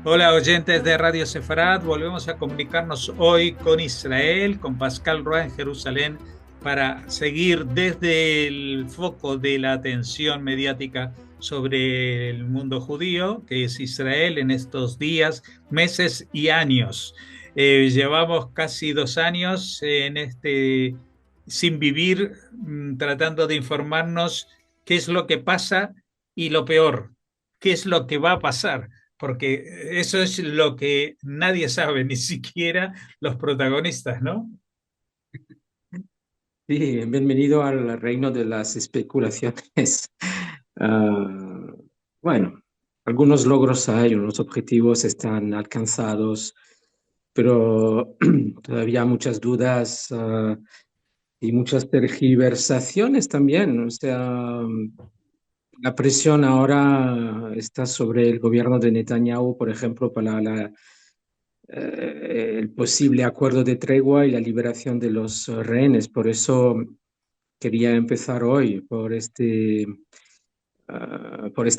Hola oyentes de Radio Sefarad, volvemos a comunicarnos hoy con Israel, con Pascal Roa en Jerusalén, para seguir desde el foco de la atención mediática sobre el mundo judío, que es Israel en estos días, meses y años. Llevamos casi 2 años en sin vivir, tratando de informarnos qué es lo que pasa y lo peor, qué es lo que va a pasar porque eso es lo que nadie sabe, ni siquiera los protagonistas, ¿no? Sí, bienvenido al reino de las especulaciones. Ah, bueno, algunos logros hay, unos objetivos están alcanzados, pero todavía muchas dudas, y muchas tergiversaciones también. O sea, la presión ahora está sobre el gobierno de Netanyahu, por ejemplo, para el posible acuerdo de tregua y la liberación de los rehenes. Por eso quería empezar hoy por esta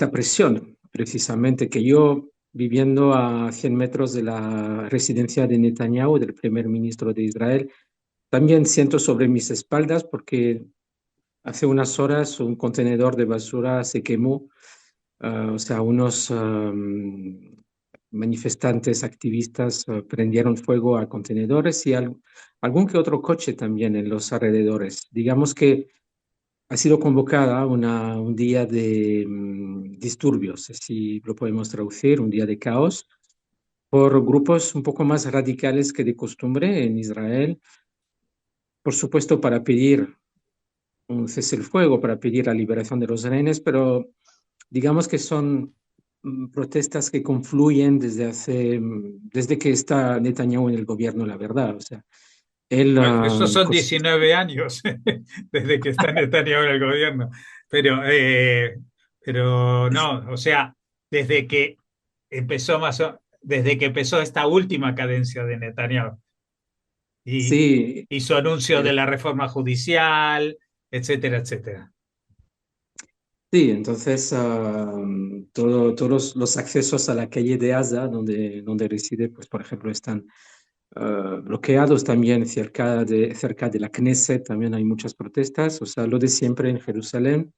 presión, precisamente, que yo, viviendo a 100 metros de la residencia de Netanyahu, del primer ministro de Israel, también siento sobre mis espaldas porque hace unas horas un contenedor de basura se quemó. O sea, unos manifestantes, activistas, prendieron fuego a contenedores y algún que otro coche también en los alrededores. Digamos que ha sido convocada un día de disturbios, si lo podemos traducir, un día de caos, por grupos un poco más radicales que de costumbre en Israel, por supuesto para pedir un cese el fuego, para pedir la liberación de los rehenes, pero digamos que son protestas que confluyen desde que está Netanyahu en el gobierno, la verdad. O sea, él, Bueno, esos son 19 años desde que está Netanyahu en el gobierno, pero, eh, pero no, o sea, desde que desde que empezó esta última cadencia de Netanyahu y, sí, y su anuncio de la reforma judicial, etcétera, etcétera. sí, entonces todos los accesos a la calle de Gaza, donde reside, pues por ejemplo, están bloqueados también cerca de la Knesset, también hay muchas protestas, o sea, lo de siempre en Jerusalén.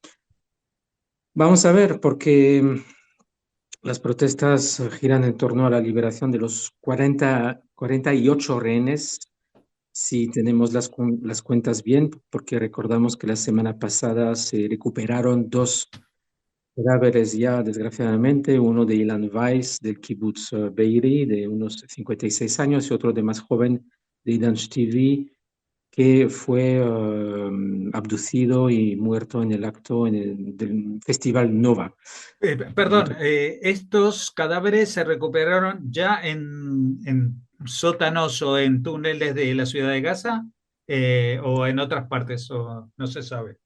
Vamos a ver, porque las protestas giran en torno a la liberación de los 48 rehenes, si tenemos las cuentas bien, porque recordamos que la semana pasada se recuperaron dos cadáveres ya, desgraciadamente, uno de Ilan Weiss del kibbutz Be'eri, de unos 56 años, y otro de más joven, de Idan Shtivi, que fue abducido y muerto en el acto del Festival Nova. Perdón, ¿estos cadáveres se recuperaron ya en sótanos o en túneles de la ciudad de Gaza o en otras partes? O no se sabe.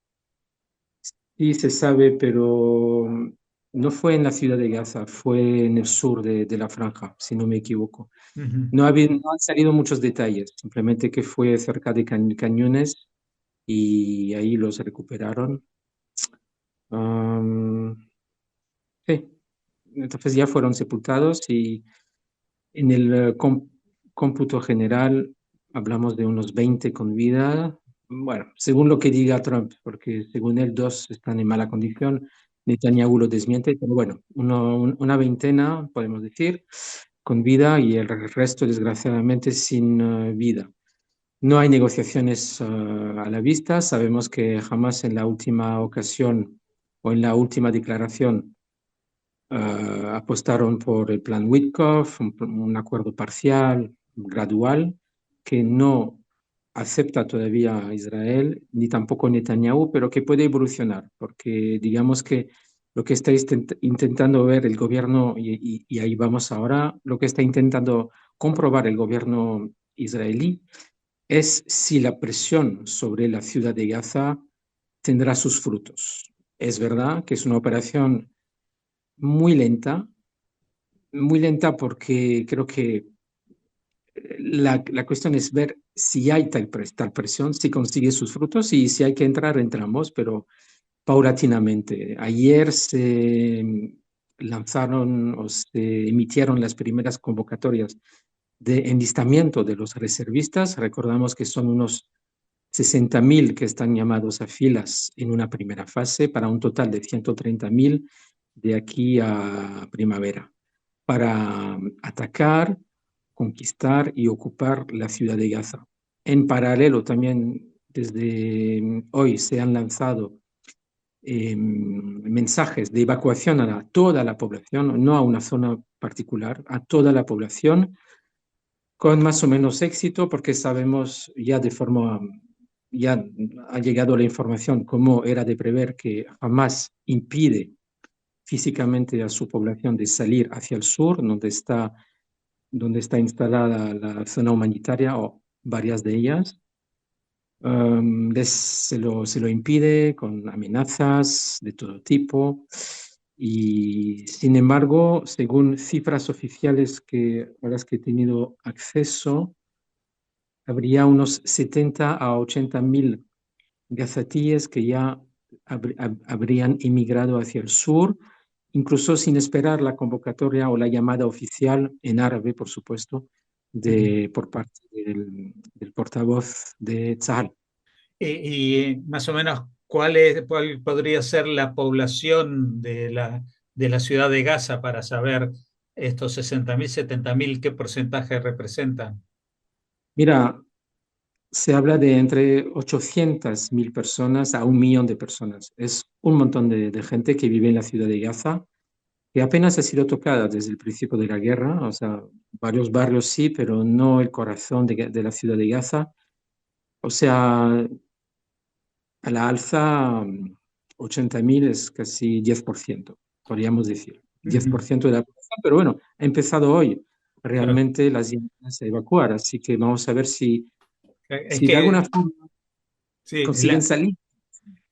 Sí, se sabe, pero no fue en la ciudad de Gaza, fue en el sur de la franja, si no me equivoco. Ujú. No han salido muchos detalles, simplemente que fue cerca de cañones y ahí los recuperaron. Am, sí, entonces ya fueron sepultados y en el cómputo general hablamos de unos 20 con vida. Bueno, según lo que diga Trump, porque según él dos están en mala condición, Netanyahu lo desmiente, pero bueno, una veintena, podemos decir, con vida y el resto desgraciadamente sin vida. No hay negociaciones a la vista. Sabemos que jamás en la última ocasión o en la última declaración apostaron por el plan Witkoff, un acuerdo parcial, gradual, que no acepta todavía a Israel, ni tampoco Netanyahu, pero que puede evolucionar, porque digamos que lo que está intentando ver el gobierno, y ahí vamos ahora, lo que está intentando comprobar el gobierno israelí es si la presión sobre la ciudad de Gaza tendrá sus frutos. Es verdad que es una operación muy lenta, muy lenta porque creo que la cuestión es ver si hay tal presión, si consigue sus frutos y si hay que entrar, entramos, pero paulatinamente. Ayer se lanzaron o se emitieron las primeras convocatorias de enlistamiento de los reservistas. Recordamos que son unos 60.000 que están llamados a filas en una primera fase para un total de 130.000 de aquí a primavera para atacar, conquistar y ocupar la ciudad de Gaza. En paralelo, también desde hoy se han lanzado mensajes de evacuación a toda la población, no a una zona particular, a toda la población, con más o menos éxito, porque sabemos ya de forma, ya ha llegado la información, como era de prever, que jamás impide físicamente a su población de salir hacia el sur, donde está instalada la zona humanitaria o varias de ellas. Se lo impide con amenazas de todo tipo y sin embargo, según cifras oficiales a las que he tenido acceso, habría unos 70 a 80.000 gazatíes que ya habrían emigrado hacia el sur, incluso sin esperar la convocatoria o la llamada oficial en árabe, por supuesto, por parte del portavoz de Tzal. Y más o menos, cuál podría ser la población de la ciudad de Gaza para saber estos 60.000, 70.000, qué porcentaje representan? Mira, se habla de entre 800.000 personas a 1 millón de personas. Es un montón de gente que vive en la ciudad de Gaza, que apenas ha sido tocada desde el principio de la guerra. O sea, varios barrios sí, pero no el corazón de la ciudad de Gaza. O sea, a la alza, 80.000 es casi 10%, podríamos decir. diez Ujú. por ciento de la población, pero bueno, ha empezado hoy Claro. realmente las llamadas a evacuar, así que vamos a ver si, Es si de alguna que, forma sí, consiguen salir.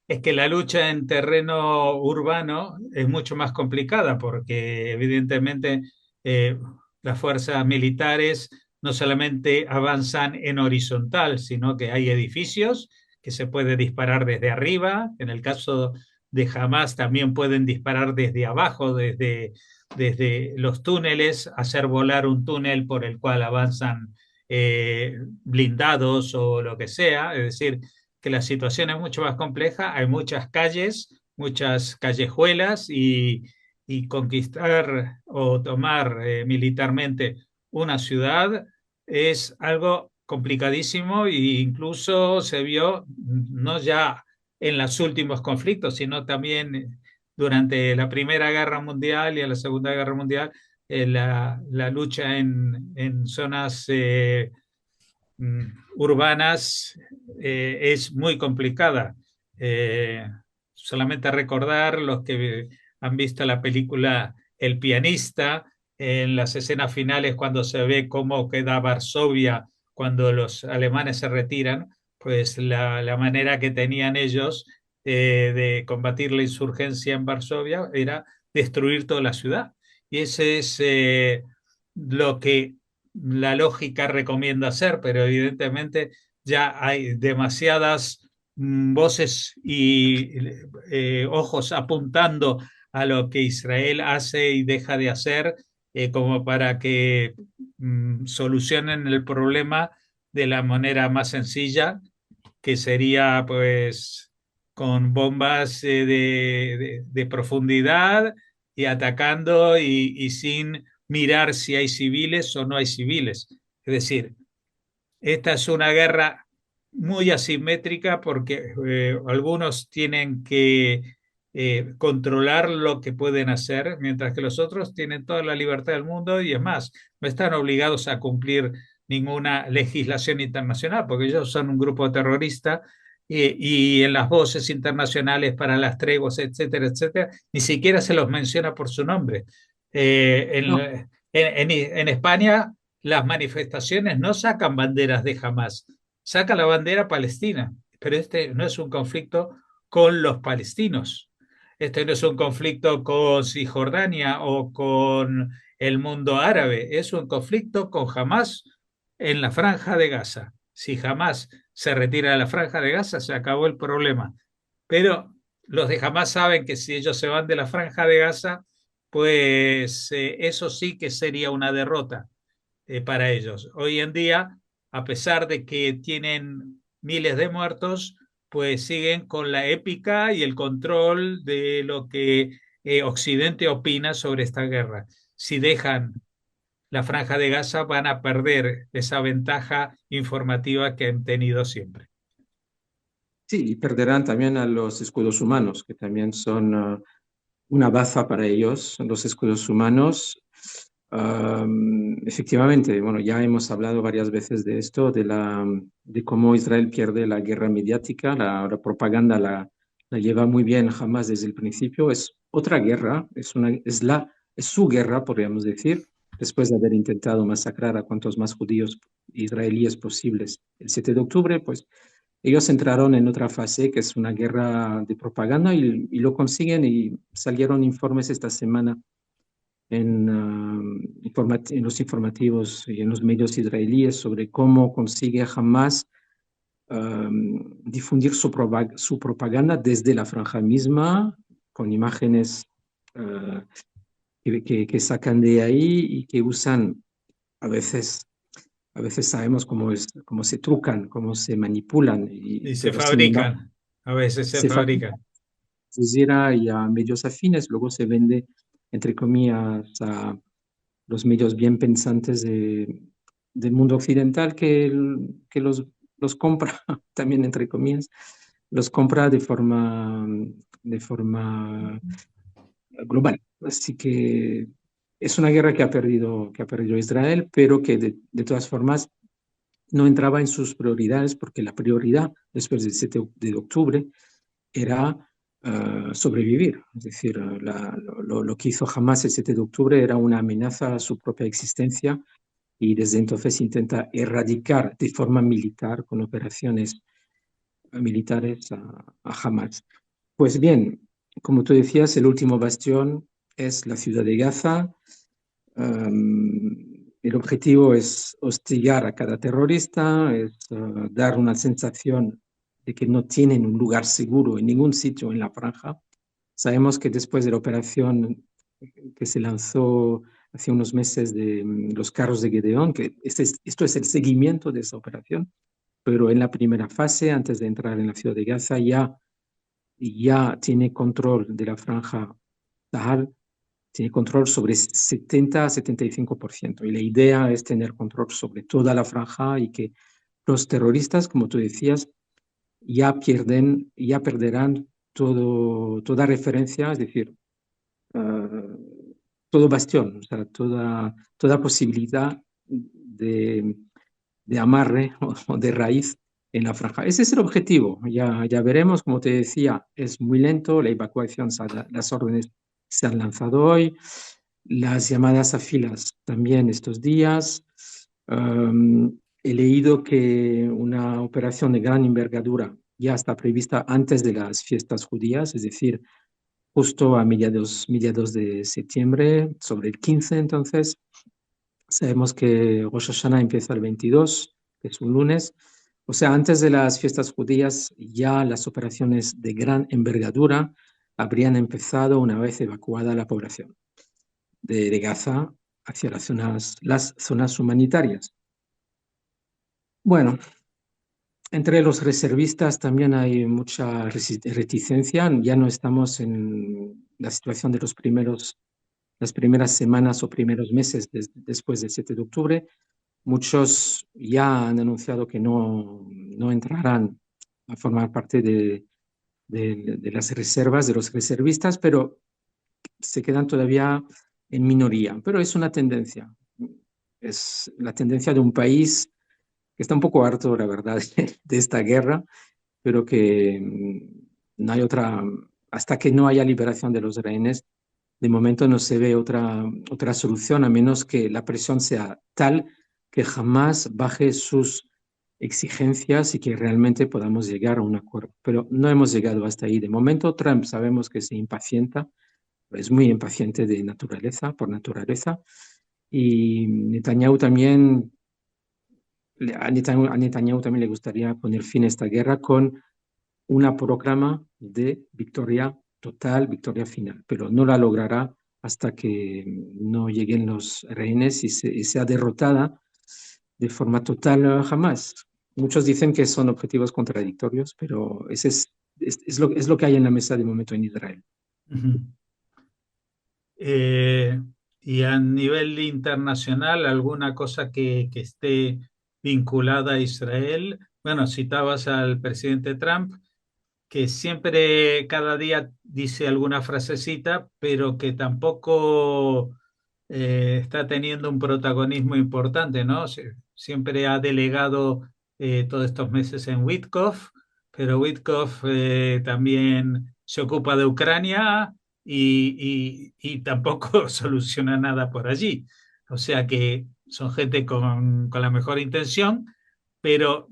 es que la lucha en terreno urbano es mucho más complicada porque evidentemente eh, las fuerzas militares no solamente avanzan en horizontal, sino que hay edificios que se puede disparar desde arriba. En el caso de Hamas también pueden disparar desde abajo, desde los túneles, hacer volar un túnel por el cual avanzan blindados o lo que sea. Es decir, que la situación es mucho más compleja, hay muchas calles, muchas callejuelas y conquistar o tomar militarmente una ciudad es algo complicadísimo e incluso se vio no ya en los últimos conflictos, sino también durante la Primera Guerra Mundial y en la Segunda Guerra Mundial, la lucha en zonas urbanas es muy complicada. Eh, Solamente recordar los que han visto la película El pianista, en las escenas finales cuando se ve cómo queda Varsovia cuando los alemanes se retiran, pues la manera que tenían ellos de combatir la insurgencia en Varsovia era destruir toda la ciudad. Y ese es lo que la lógica recomienda hacer, pero evidentemente ya hay demasiadas voces y ojos apuntando a lo que Israel hace y deja de hacer como para que solucionen el problema de la manera más sencilla, que sería pues con bombas de profundidad y atacando y sin mirar si hay civiles o no hay civiles. Es decir, esta es una guerra muy asimétrica porque algunos tienen que controlar lo que pueden hacer, mientras que los otros tienen toda la libertad del mundo y es más, no están obligados a cumplir ninguna legislación internacional porque ellos son un grupo terrorista y en las voces internacionales para las treguas, etcétera, etcétera, ni siquiera se los menciona por su nombre. No, En España las manifestaciones no sacan banderas de Hamas, saca la bandera palestina, pero este no es un conflicto con los palestinos, este no es un conflicto con Cisjordania o con el mundo árabe, es un conflicto con Hamas en la franja de Gaza. Si Hamas se retira de la franja de Gaza, se acabó el problema. Pero los de Hamas saben que si ellos se van de la franja de Gaza, pues eso sí que sería una derrota para ellos. Hoy en día, a pesar de que tienen miles de muertos, pues siguen con la épica y el control de lo que Occidente opina sobre esta guerra. Si dejan la Franja de Gaza, van a perder esa ventaja informativa que han tenido siempre. Sí, y perderán también a los escudos humanos, que también son una baza para ellos, los escudos humanos. Efectivamente, bueno, ya hemos hablado varias veces de esto, de cómo Israel pierde la guerra mediática, la propaganda la lleva muy bien jamás desde el principio. Es otra guerra, es su guerra, podríamos decir, después de haber intentado masacrar a cuantos más judíos israelíes posibles el 7 de octubre, pues ellos entraron en otra fase que es una guerra de propaganda y lo consiguen y salieron informes esta semana en los informativos y en los medios israelíes sobre cómo consigue Hamas difundir su propaganda desde la franja misma, con imágenes uh, que sacan de ahí y que usan a veces. A veces sabemos cómo se trucan, cómo se manipulan, Y se pero sin embargo fabrican, a veces se se fabrica fabrican. y a medios afines, luego se vende, entre comillas, a los medios bien pensantes del mundo occidental que los compra, también entre comillas, los compra de forma global. Así que es una guerra que ha perdido Israel, pero que de todas formas no entraba en sus prioridades porque la prioridad después del 7 de octubre era sobrevivir. Es decir, lo que hizo Hamas el 7 de octubre era una amenaza a su propia existencia y desde entonces intenta erradicar de forma militar, con operaciones militares, a Hamas. Pues bien, como tú decías, el último bastión es la ciudad de Gaza. El objetivo es hostigar a cada terrorista, es dar una sensación de que no tienen un lugar seguro en ningún sitio en la franja. Sabemos que después de la operación que se lanzó hace unos meses de los carros de Gedeón, que esto es el seguimiento de esa operación, pero en la primera fase, antes de entrar en la ciudad de Gaza, ya tiene control de la franja Sahel, tiene control sobre 70 a 75%. Y la idea es tener control sobre toda la franja y que los terroristas, como tú decías, ya perderán toda referencia, es decir, todo bastión, o sea, toda posibilidad de, de amarre o de raíz en la franja. Ese es el objetivo. Ya veremos, como te decía, es muy lento, la evacuación, las órdenes se han lanzado hoy, las llamadas a filas también estos días. He leído que una operación de gran envergadura ya está prevista antes de las fiestas judías, es decir, justo a mediados de septiembre, sobre el 15 entonces. Sabemos que Rosh Hashanah empieza el 22, que es un lunes. O sea, antes de las fiestas judías, ya las operaciones de gran envergadura habrían empezado una vez evacuada la población de Gaza hacia las zonas humanitarias. Bueno, entre los reservistas también hay mucha reticencia. Ya no estamos en la situación de las primeras semanas o primeros meses después del 7 de octubre. Muchos ya han anunciado que no entrarán a formar parte de las reservas, de los reservistas, pero se quedan todavía en minoría. Pero es una tendencia. Es la tendencia de un país que está un poco harto, la verdad, de esta guerra, pero que no hay otra, hasta que no haya liberación de los rehenes, de momento no se ve otra solución, a menos que la presión sea tal que jamás baje sus exigencias y que realmente podamos llegar a un acuerdo. Pero no hemos llegado hasta ahí. De momento, Trump sabemos que se impacienta, es muy impaciente de naturaleza, por naturaleza, y a Netanyahu también le gustaría poner fin a esta guerra con una proclama de victoria total, victoria final, pero no la logrará hasta que no lleguen los rehenes y sea derrotada de forma total jamás. Muchos dicen que son objetivos contradictorios, pero ese es lo que hay en la mesa de momento en Israel. Ujú. Eh, y a nivel internacional, ¿alguna cosa que esté vinculada a Israel? Bueno, citabas al presidente Trump, que siempre, cada día dice alguna frasecita, pero que tampoco está teniendo un protagonismo importante, ¿no? Siempre ha delegado todos estos meses en Witkoff, pero Witkoff también se ocupa de Ucrania y tampoco soluciona nada por allí. O sea que son gente con la mejor intención, pero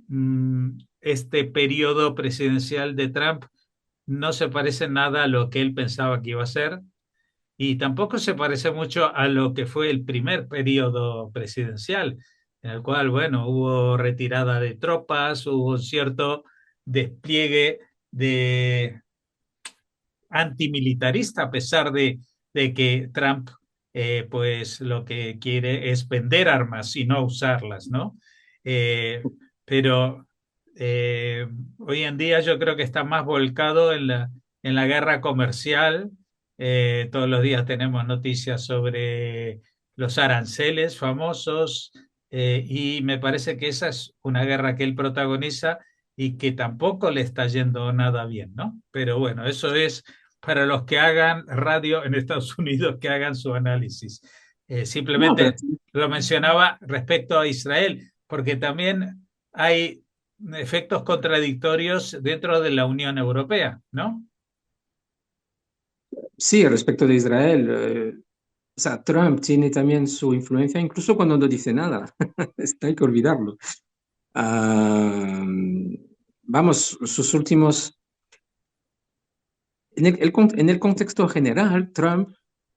este periodo presidencial de Trump no se parece nada a lo que él pensaba que iba a ser y tampoco se parece mucho a lo que fue el primer periodo presidencial, en el cual, bueno, hubo retirada de tropas, hubo cierto despliegue de antimilitarista, a pesar de que Trump, pues lo que quiere es vender armas y no usarlas, ¿no? Eh, pero hoy en día yo creo que está más volcado en la guerra comercial. Todos los días tenemos noticias sobre los aranceles famosos y me parece que esa es una guerra que él protagoniza y que tampoco le está yendo nada bien, ¿no? Pero bueno, eso es para los que hagan radio en Estados Unidos, que hagan su análisis. No, pero Simplemente lo mencionaba respecto a Israel, porque también hay efectos contradictorios dentro de la Unión Europea, ¿no? sí, respecto de Israel, o sea, Trump tiene también su influencia, incluso cuando no dice nada. Hay que olvidarlo. Ah, vamos, sus últimos en el contexto general, Trump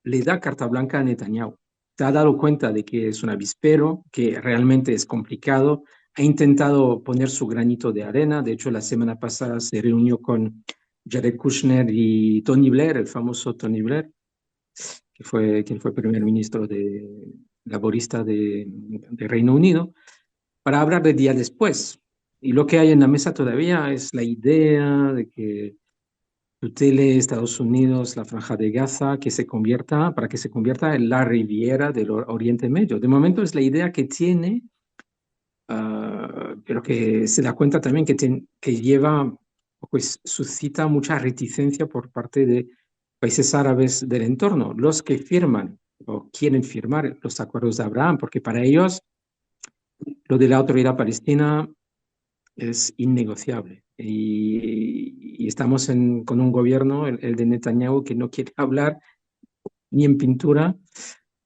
le da carta blanca a Netanyahu. Se ha dado cuenta de que es un avispero, que realmente es complicado. Ha intentado poner su granito de arena. De hecho, la semana pasada se reunió con Jared Kushner y Tony Blair, el famoso Tony Blair, quien fue primer ministro laborista de Reino Unido, para hablar de día después. Y lo que hay en la mesa todavía es la idea de que tutele Estados Unidos la Franja de Gaza para que se convierta en la Riviera del Oriente Medio. De momento es la idea que tiene, pero que se da cuenta también que lleva, pues suscita mucha reticencia por parte de países árabes del entorno, los que firman o quieren firmar los acuerdos de Abraham, porque para ellos lo de la autoridad palestina es innegociable. Y estamos con un gobierno, el de Netanyahu, que no quiere hablar ni en pintura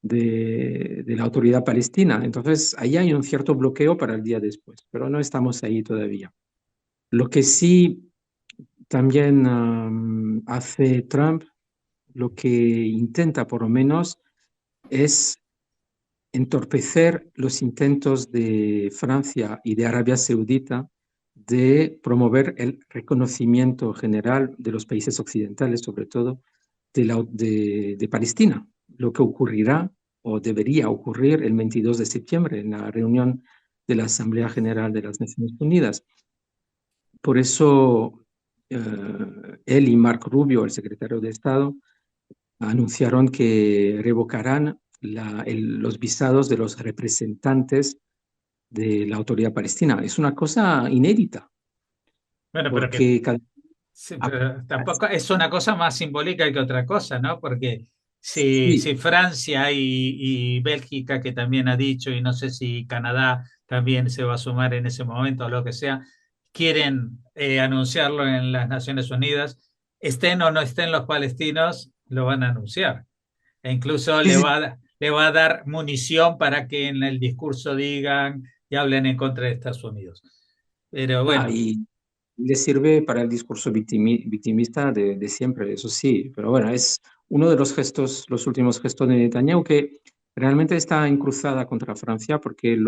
de la autoridad palestina. Entonces, ahí hay un cierto bloqueo para el día después, pero no estamos ahí todavía. Lo que sí también hace Trump, lo que intenta por lo menos, es entorpecer los intentos de Francia y de Arabia Saudita de promover el reconocimiento general de los países occidentales, sobre todo de Palestina, lo que ocurrirá o debería ocurrir el 22 de septiembre en la reunión de la Asamblea General de las Naciones Unidas. Por eso, él y Mark Rubio, el secretario de Estado, anunciaron que revocarán los visados de los representantes de la autoridad palestina. Es una cosa inédita, Bueno, pero que porque sí, ah, pero tampoco es una cosa más simbólica que otra cosa, ¿no? Porque si sí, Francia y Bélgica, que también ha dicho, y no sé si Canadá también se va a sumar en ese momento o lo que sea, quieren anunciarlo en las Naciones Unidas, estén o no estén los palestinos, lo van a anunciar. E incluso sí, sí. le va a dar munición para que en el discurso digan y hablen en contra de Estados Unidos. Pero bueno. Y le sirve para el discurso victimista de siempre, eso sí, pero bueno, es uno de los gestos, los últimos gestos de Netanyahu que realmente está encruzada contra Francia porque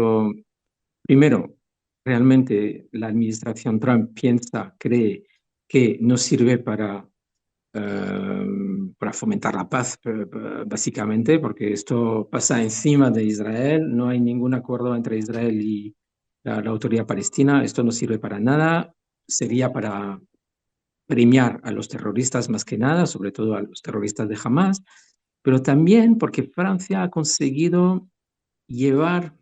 primero, realmente la administración Trump cree que no sirve para para fomentar la paz, básicamente, porque esto pasa encima de Israel, no hay ningún acuerdo entre Israel y la autoridad palestina, esto no sirve para nada, sería para premiar a los terroristas más que nada, sobre todo a los terroristas de Hamas, pero también porque Francia ha conseguido llevar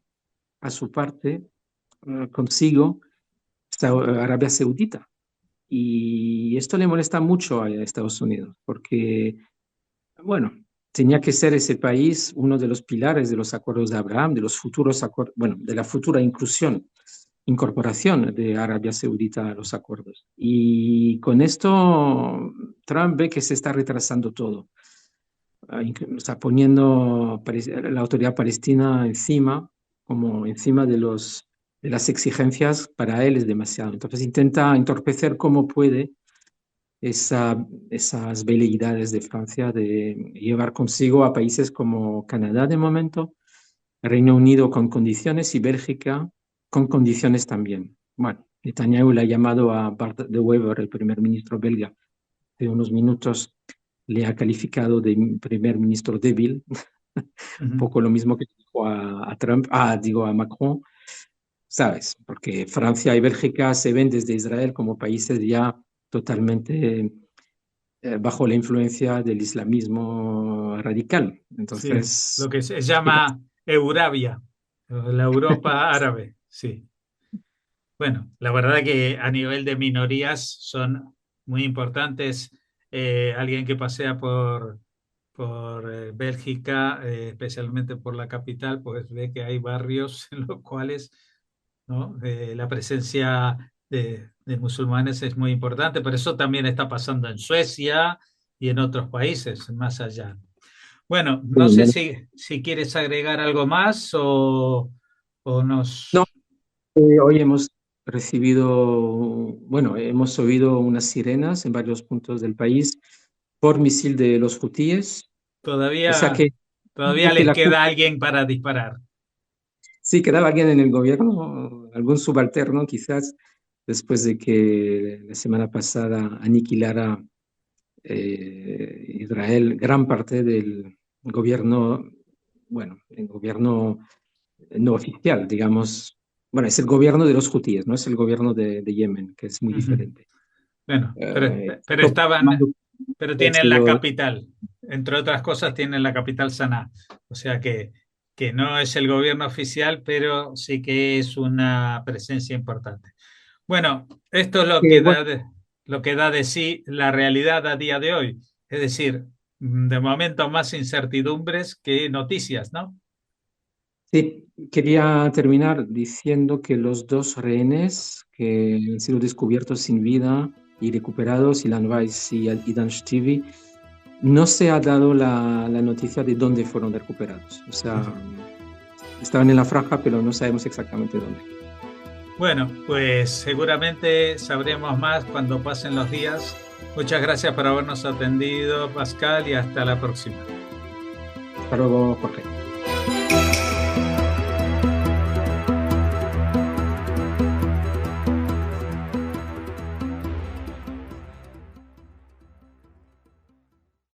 a su parte consigo Arabia Saudita. Y esto le molesta mucho a Estados Unidos, porque, bueno, tenía que ser ese país uno de los pilares de los acuerdos de Abraham, de los futuros acuerdos, bueno, de la futura incorporación de Arabia Saudita a los acuerdos. Y con esto Trump ve que se está retrasando todo. Está poniendo la autoridad palestina encima, como encima de las exigencias, para él es demasiado. Entonces intenta entorpecer como puede esas veleidades de Francia de llevar consigo a países como Canadá de momento, Reino Unido con condiciones y Bélgica con condiciones también. Bueno, Netanyahu le ha llamado a Bart de Wever, el primer ministro belga, de unos minutos, le ha calificado de primer ministro débil, un poco lo mismo que dijo a Trump, digo a Macron, ¿sabes? Porque Francia y Bélgica se ven desde Israel como países ya totalmente bajo la influencia del islamismo radical. Sí, lo Entonces, que se llama Eurabia, la Europa árabe, sí. Bueno, la verdad que a nivel de minorías son muy importantes. Alguien que pasea por Bélgica, especialmente por la capital, pues ve que hay barrios en los cuales, ¿no? La presencia de musulmanes es muy importante, pero eso también está pasando en Suecia y en otros países más allá. Bueno, no sé si quieres agregar algo más o no, nos... hoy hemos recibido, bueno, hemos oído unas sirenas en varios puntos del país por misil de los hutíes, o sea Todavía, que, todavía que les la queda alguien para disparar. sí, quedaba alguien en el gobierno, algún subalterno quizás, después de que la semana pasada aniquilara Israel gran parte del gobierno, bueno, el gobierno no oficial, digamos, bueno, es el gobierno de los hutíes, no es el gobierno de Yemen, que es muy Ujú. diferente. Bueno, pero Esto estaban, pero ha tienen la sido, capital. Entre otras cosas, tienen la capital Sanaa. O sea que no es el gobierno oficial, pero sí que es una presencia importante. Bueno, esto es bueno, lo que da de sí la realidad a día de hoy. Es decir, de momento más incertidumbres que noticias, ¿no? sí, quería terminar diciendo que los dos rehenes que han sido descubiertos sin vida y recuperados, Ilan Weiss y Idan Shtivi, no se ha dado la noticia de dónde fueron recuperados. O sea, estaban en la franja, pero no sabemos exactamente dónde. Bueno, pues seguramente sabremos más cuando pasen los días. Muchas gracias por habernos atendido, Pascal, y hasta la próxima. Hasta luego, Jorge.